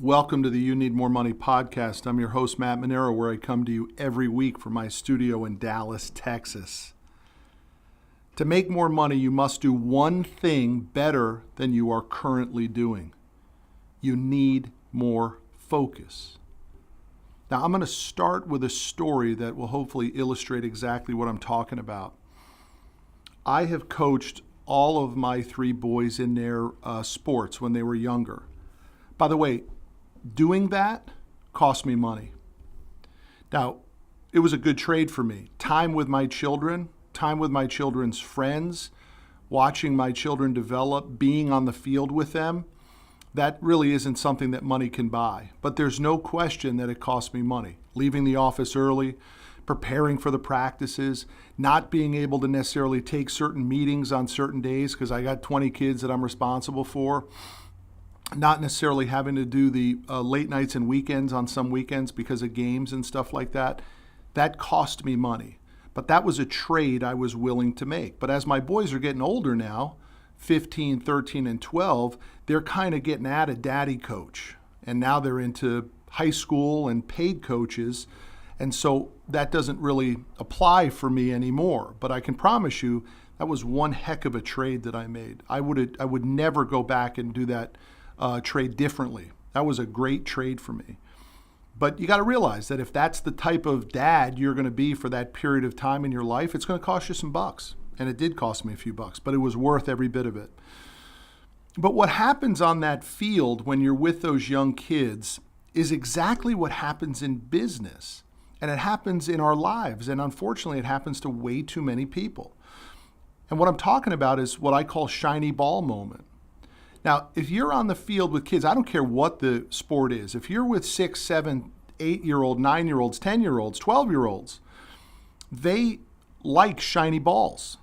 Welcome to the You Need More Money podcast. I'm your host, Matt Manero, where I come to you every week from my studio in Dallas, Texas. To make more money, you must do one thing better than you are currently doing. You need more focus. Now, I'm going to start with a story that will hopefully illustrate exactly what I'm talking about. I have coached all of my three boys in their sports when they were younger. By the way, doing that cost me money. Now, it was a good trade for me. Time with my children, time with my children's friends, watching my children develop, being on the field with them, that really isn't something that money can buy. But there's no question that it cost me money. Leaving the office early, preparing for the practices, not being able to necessarily take certain meetings on certain days because I got 20 kids that I'm responsible for. Not necessarily having to do the late nights and weekends on some weekends because of games and stuff like that. That cost me money. But that was a trade I was willing to make. But as my boys are getting older now, 15, 13, and 12, they're kind of getting out of daddy coach. And now they're into high school and paid coaches. And so that doesn't really apply for me anymore. But I can promise you that was one heck of a trade that I made. I would never go back and do that trade differently. That was a great trade for me. But you got to realize that if that's the type of dad you're going to be for that period of time in your life, it's going to cost you some bucks. And it did cost me a few bucks, but it was worth every bit of it. But what happens on that field when you're with those young kids is exactly what happens in business. And it happens in our lives. And unfortunately, it happens to way too many people. And what I'm talking about is what I call shiny ball moment. Now, if you're on the field with kids, I don't care what the sport is. If you're with 6, 7, 8-year-old, 9-year-olds, 10-year-olds, 12-year-olds, they like shiny balls.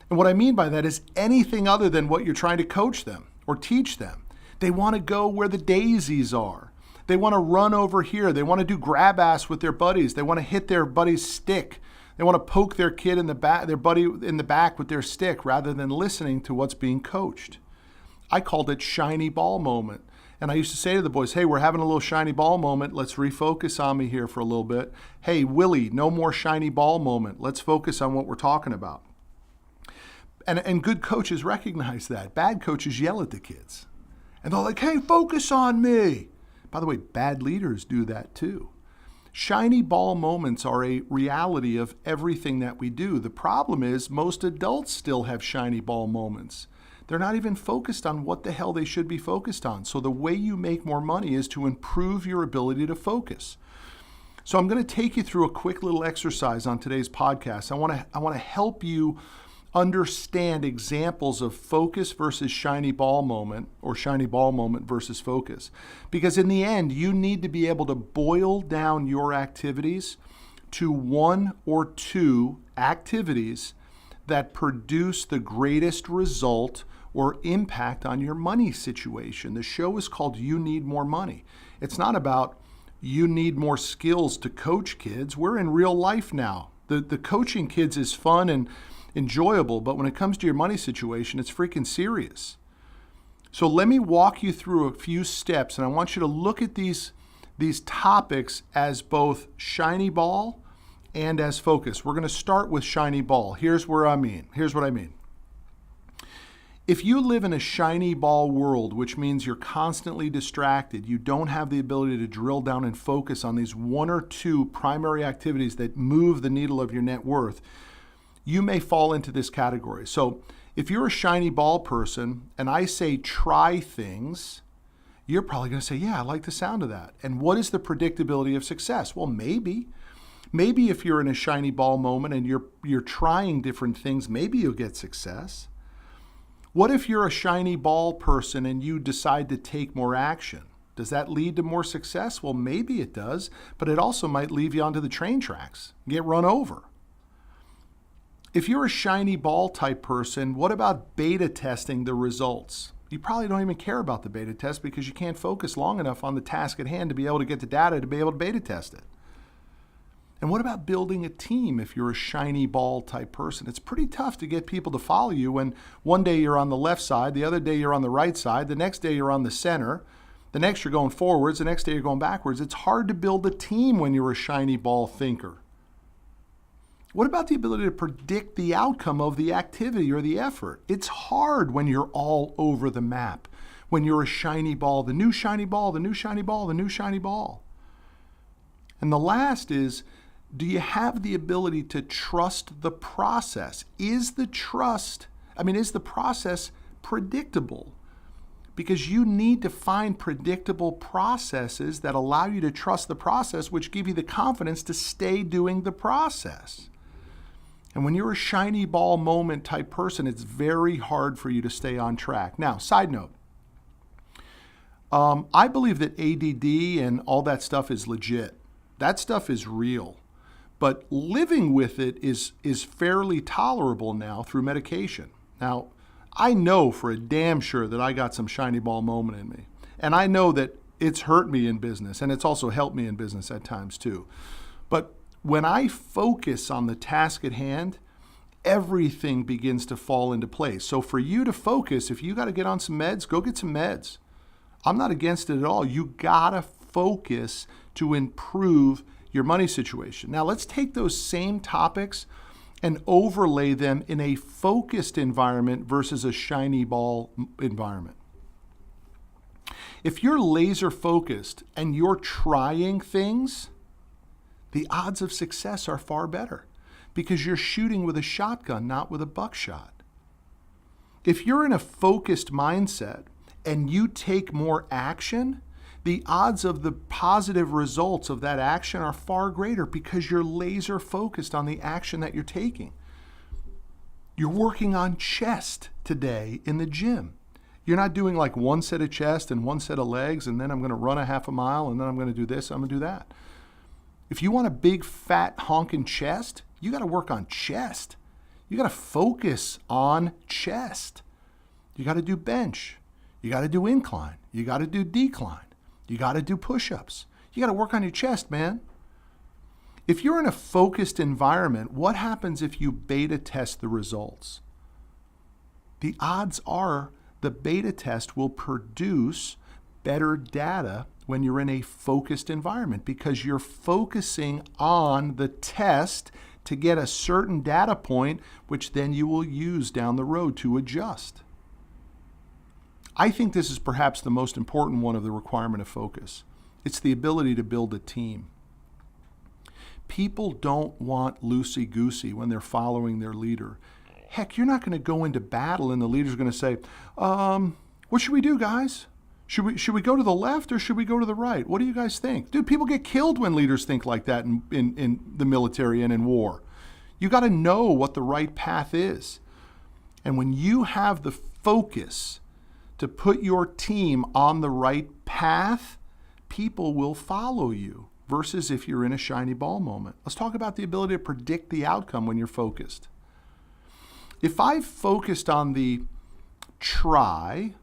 And what I mean by that is anything other than what you're trying to coach them or teach them. They want to go where the daisies are. They want to run over here. They want to do grab ass with their buddies. They want to hit their buddy's stick. They want to poke their kid in the back, their buddy in the back with their stick rather than listening to what's being coached. I called it shiny ball moment. And I used to say to the boys, hey, we're having a little shiny ball moment. Let's refocus on me here for a little bit. Hey, Willie, no more shiny ball moment. Let's focus on what we're talking about. And good coaches recognize that. Bad coaches yell at the kids. And they're like, hey, focus on me. By the way, bad leaders do that too. Shiny ball moments are a reality of everything that we do. The problem is most adults still have shiny ball moments. They're not even focused on what the hell they should be focused on. So the way you make more money is to improve your ability to focus. So I'm going to take you through a quick little exercise on today's podcast. I want to help you understand examples of focus versus shiny ball moment or shiny ball moment versus focus. Because in the end, you need to be able to boil down your activities to one or two activities that produce the greatest result or impact on your money situation. The show is called You Need More Money. It's not about you need more skills to coach kids. We're in real life now. The coaching kids is fun and enjoyable, but when it comes to your money situation, it's freaking serious. So let me walk you through a few steps, and I want you to look at these topics as both shiny ball and as focus. We're going to start with shiny ball. Here's what I mean. If you live in a shiny ball world, which means you're constantly distracted, you don't have the ability to drill down and focus on these one or two primary activities that move the needle of your net worth, you may fall into this category. So if you're a shiny ball person and I say try things, you're probably going to say, yeah, I like the sound of that. And what is the predictability of success? Well, maybe if you're in a shiny ball moment and you're trying different things, maybe you'll get success. What if you're a shiny ball person and you decide to take more action? Does that lead to more success? Well, maybe it does, but it also might leave you onto the train tracks, get run over. If you're a shiny ball type person, what about beta testing the results? You probably don't even care about the beta test because you can't focus long enough on the task at hand to be able to get the data to be able to beta test it. And what about building a team if you're a shiny ball type person? It's pretty tough to get people to follow you when one day you're on the left side, the other day you're on the right side, the next day you're on the center, The next you're going forwards, the next day you're going backwards. It's hard to build a team when you're a shiny ball thinker. What about the ability to predict the outcome of the activity or the effort? It's hard when you're all over the map, when you're a shiny ball, the new shiny ball, the new shiny ball, the new shiny ball. And the last is, do you have the ability to trust the process? Is the process predictable? Because you need to find predictable processes that allow you to trust the process, which give you the confidence to stay doing the process. And when you're a shiny ball moment type person, it's very hard for you to stay on track. Now, side note, I believe that ADD and all that stuff is legit. That stuff is real. But living with it is fairly tolerable now through medication. Now, I know for a damn sure that I got some shiny ball moment in me. And I know that it's hurt me in business, and it's also helped me in business at times too. But when I focus on the task at hand, everything begins to fall into place. So for you to focus, if you got to get on some meds, go get some meds. I'm not against it at all. You got to focus to improve your money situation. Now let's take those same topics and overlay them in a focused environment versus a shiny ball environment. If you're laser focused and you're trying things, the odds of success are far better because you're shooting with a shotgun, not with a buckshot. If you're in a focused mindset and you take more action, the odds of the positive results of that action are far greater because you're laser focused on the action that you're taking. You're working on chest today in the gym. You're not doing like one set of chest and one set of legs, and then I'm going to run a half a mile, and then I'm going to do this, I'm going to do that. If you want a big, fat, honking chest, you got to work on chest. You got to focus on chest. You got to do bench. You got to do incline. You got to do decline. You got to do push-ups. You got to work on your chest, man. If you're in a focused environment, what happens if you beta test the results? The odds are the beta test will produce better data when you're in a focused environment because you're focusing on the test to get a certain data point, which then you will use down the road to adjust. I think this is perhaps the most important one of the requirement of focus. It's the ability to build a team. People don't want loosey-goosey when they're following their leader. Heck, you're not going to go into battle and the leader's going to say, what should we do, guys? Should we go to the left or should we go to the right? What do you guys think? Dude, people get killed when leaders think like that in the military and in war. You got to know what the right path is. And when you have the focus to put your team on the right path, people will follow you versus if you're in a shiny ball moment. Let's talk about the ability to predict the outcome when you're focused. If I've focused on the try,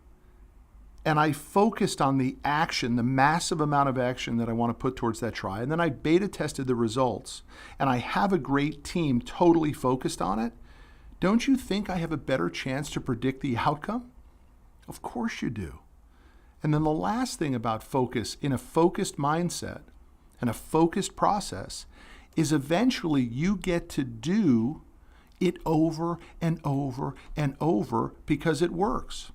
and I focused on the action, the massive amount of action that I want to put towards that try, and then I beta tested the results, and I have a great team totally focused on it, don't you think I have a better chance to predict the outcome? Of course you do. And then the last thing about focus, in a focused mindset and a focused process, is eventually you get to do it over and over and over because it works.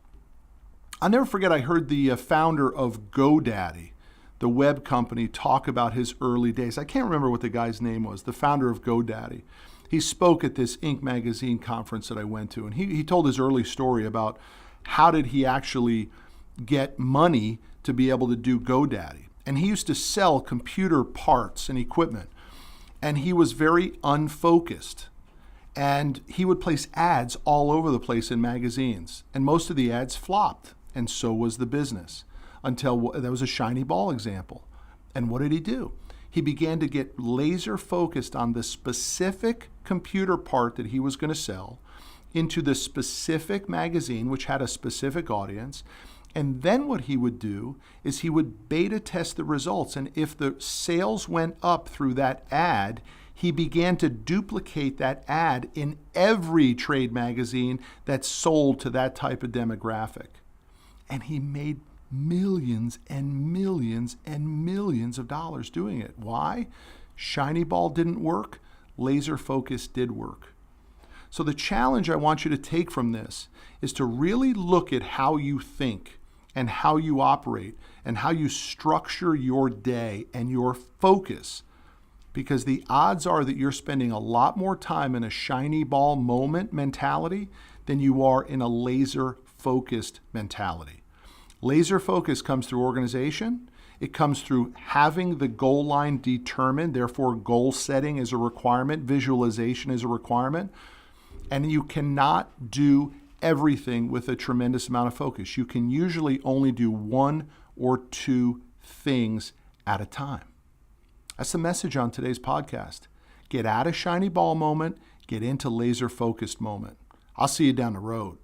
I'll never forget, I heard the founder of GoDaddy, the web company, talk about his early days. I can't remember what the guy's name was, the founder of GoDaddy. He spoke at this Inc. magazine conference that I went to, and he told his early story about how did he actually get money to be able to do GoDaddy. And he used to sell computer parts and equipment, and he was very unfocused. And he would place ads all over the place in magazines, and most of the ads flopped. And so was the business until there was a shiny ball example. And what did he do? He began to get laser focused on the specific computer part that he was going to sell into the specific magazine, which had a specific audience. And then what he would do is he would beta test the results. And if the sales went up through that ad, he began to duplicate that ad in every trade magazine that sold to that type of demographic. And he made millions and millions and millions of dollars doing it. Why? Shiny ball didn't work. Laser focus did work. So the challenge I want you to take from this is to really look at how you think and how you operate and how you structure your day and your focus, because the odds are that you're spending a lot more time in a shiny ball moment mentality than you are in a laser focused mentality. Laser focus comes through organization. It comes through having the goal line determined. Therefore, goal setting is a requirement. Visualization is a requirement. And you cannot do everything with a tremendous amount of focus. You can usually only do one or two things at a time. That's the message on today's podcast. Get out of shiny ball moment, get into laser focused moment. I'll see you down the road.